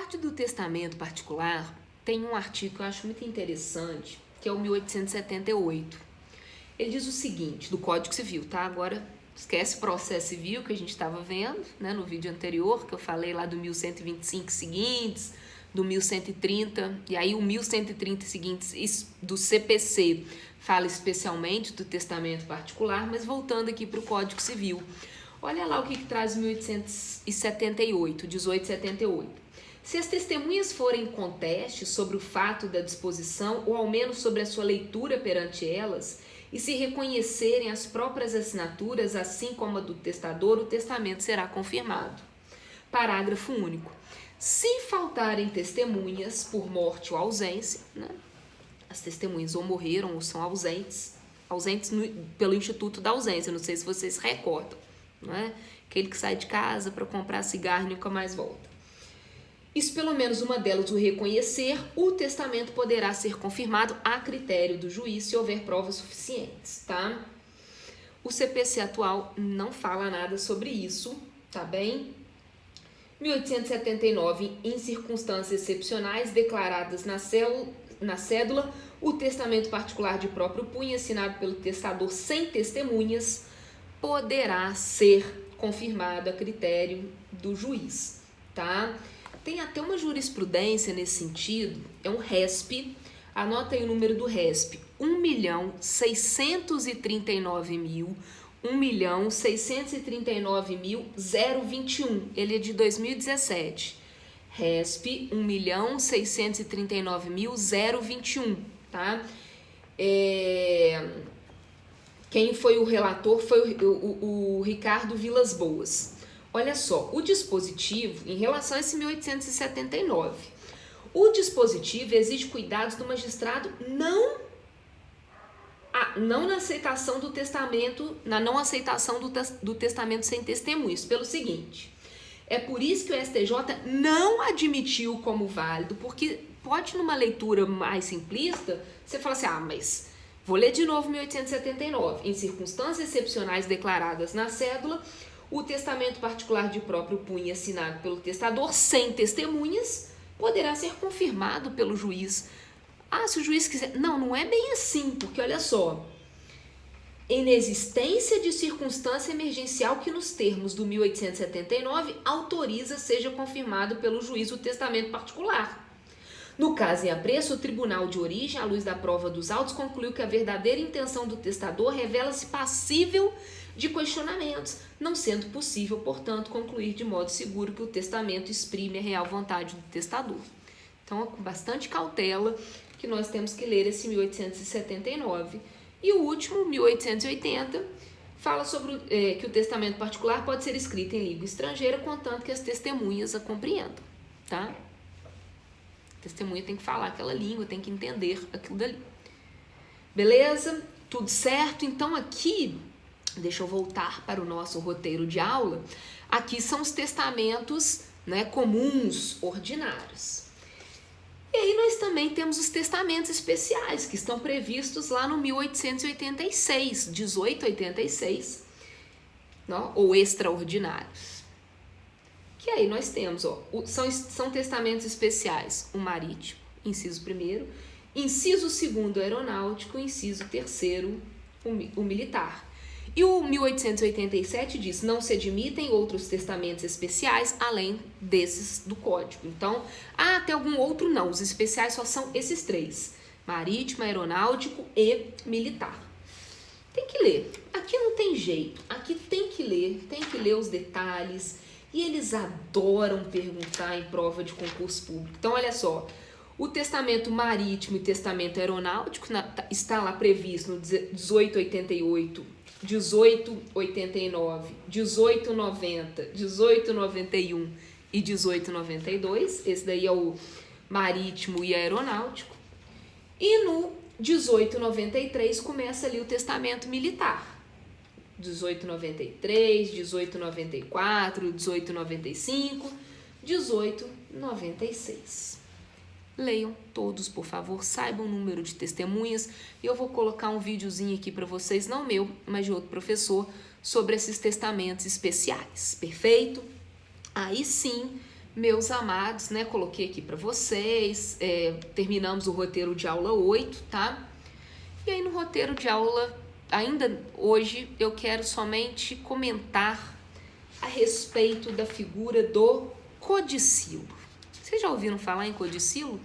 Código do Testamento Particular tem um artigo que eu acho muito interessante, que é o 1878. Ele diz o seguinte, do Código Civil, tá? Agora esquece o processo civil que a gente estava vendo, né, no vídeo anterior, que eu falei lá do 1125 seguintes, do 1130, e aí o 1130 seguintes do CPC fala especialmente do testamento particular, mas voltando aqui para o Código Civil. Olha lá o que traz 1878. Se as testemunhas forem contestes sobre o fato da disposição, ou ao menos sobre a sua leitura perante elas, e se reconhecerem as próprias assinaturas, assim como a do testador, o testamento será confirmado. Parágrafo único. Se faltarem testemunhas por morte ou ausência, né? As testemunhas ou morreram ou são ausentes pelo Instituto da Ausência, não sei se vocês se recordam, não é? Aquele que sai de casa para comprar cigarro e nunca mais volta. E se pelo menos uma delas o reconhecer, o testamento poderá ser confirmado a critério do juiz se houver provas suficientes, tá? O CPC atual não fala nada sobre isso, tá bem? 1879, em circunstâncias excepcionais declaradas na cédula, o testamento particular de próprio punho, assinado pelo testador sem testemunhas, poderá ser confirmado a critério do juiz, tá? Tem até uma jurisprudência nesse sentido, é um RESP, anota aí o número do RESP, 1.639.021, ele é de 2017, RESP 1.639.021, tá? Quem foi o relator foi o Ricardo Vilas Boas. Olha só, o dispositivo, em relação a esse 1879, o dispositivo exige cuidados do magistrado não na aceitação do testamento, na não aceitação do testamento sem testemunhas, pelo seguinte, é por isso que o STJ não admitiu como válido, porque pode, numa leitura mais simplista, você fala assim, mas vou ler de novo 1879, em circunstâncias excepcionais declaradas na cédula, o testamento particular de próprio punho assinado pelo testador sem testemunhas poderá ser confirmado pelo juiz. Se o juiz quiser... Não é bem assim, porque olha só, inexistência de circunstância emergencial que nos termos do 1879 autoriza seja confirmado pelo juiz o testamento particular. No caso em apreço, o tribunal de origem, à luz da prova dos autos, concluiu que a verdadeira intenção do testador revela-se passível de questionamentos, não sendo possível, portanto, concluir de modo seguro que o testamento exprime a real vontade do testador. Então, é com bastante cautela que nós temos que ler esse 1879. E o último, 1880, fala sobre que o testamento particular pode ser escrito em língua estrangeira, contanto que as testemunhas a compreendam, tá? A testemunha tem que falar aquela língua, tem que entender aquilo dali. Beleza? Tudo certo? Então, aqui... Deixa eu voltar para o nosso roteiro de aula. Aqui são os testamentos, né, comuns, ordinários. E aí nós também temos os testamentos especiais, que estão previstos lá no 1886, 1886, não? Ou extraordinários. Que aí nós temos, são testamentos especiais, o marítimo, inciso 1º, inciso 2º, aeronáutico, inciso 3º, o militar. E o 1887 diz, não se admitem outros testamentos especiais além desses do Código. Então, tem algum outro? Não, os especiais só são esses 3, marítimo, aeronáutico e militar. Tem que ler, aqui não tem jeito, aqui tem que ler os detalhes, e eles adoram perguntar em prova de concurso público. Então, olha só, o testamento marítimo e testamento aeronáutico está lá previsto no 1888, 1889, 1890, 1891 e 1892. Esse daí é o marítimo e aeronáutico. E no 1893 começa ali o testamento militar. 1893, 1894, 1895, 1896. Leiam todos, por favor, saibam o número de testemunhas e eu vou colocar um videozinho aqui para vocês, não meu, mas de outro professor, sobre esses testamentos especiais, perfeito? Aí sim, Meus amados, né, coloquei aqui para vocês, terminamos o roteiro de aula 8, tá? E aí no roteiro de aula, ainda hoje, eu quero somente comentar a respeito da figura do codicilo. Vocês já ouviram falar em codicilo?